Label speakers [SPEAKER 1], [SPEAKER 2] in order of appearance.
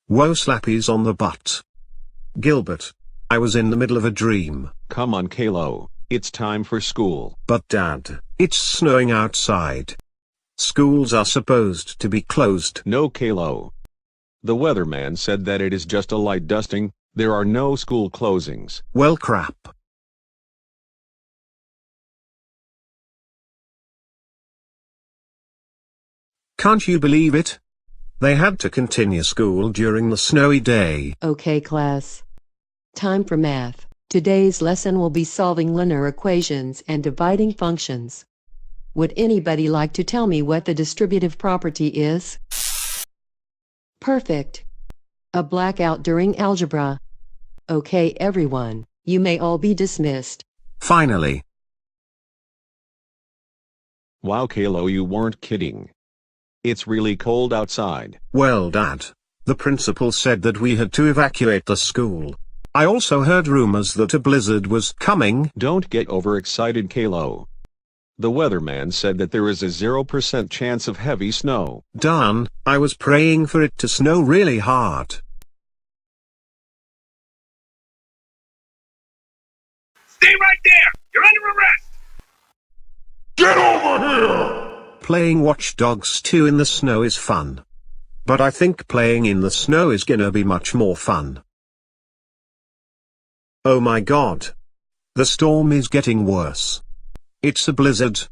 [SPEAKER 1] Whoa, slappies on the butt. Gilbert. I was in the middle of a dream.
[SPEAKER 2] Come on, Caillou. It's time for school.
[SPEAKER 1] But Dad, it's snowing outside. Schools are supposed to be closed.
[SPEAKER 2] No, Caillou. The weatherman said that it is just a light dusting. There are no school closings.
[SPEAKER 1] Well, crap. Can't you believe it? They had to continue school during the snowy day.
[SPEAKER 3] Okay, class. Time for math. Today's lesson will be solving linear equations and dividing functions. Would anybody like to tell me what the distributive property is? Perfect. A blackout during algebra. Okay, everyone, you may all be dismissed.
[SPEAKER 1] Finally.
[SPEAKER 2] Wow, Caillou, you weren't kidding. It's really cold outside.
[SPEAKER 1] Well, Dad, the principal said that we had to evacuate the school. I also heard rumors that a blizzard was coming.
[SPEAKER 2] Don't get overexcited, Caillou. The weatherman said that there is a 0% chance of heavy snow.
[SPEAKER 1] Darn, I was praying for it to snow really hard.
[SPEAKER 4] Stay right there! You're under arrest! Get over here!
[SPEAKER 1] Playing Watch Dogs 2 in the snow is fun. But I think playing in the snow is gonna be much more fun. Oh my God. The storm is getting worse. It's a blizzard.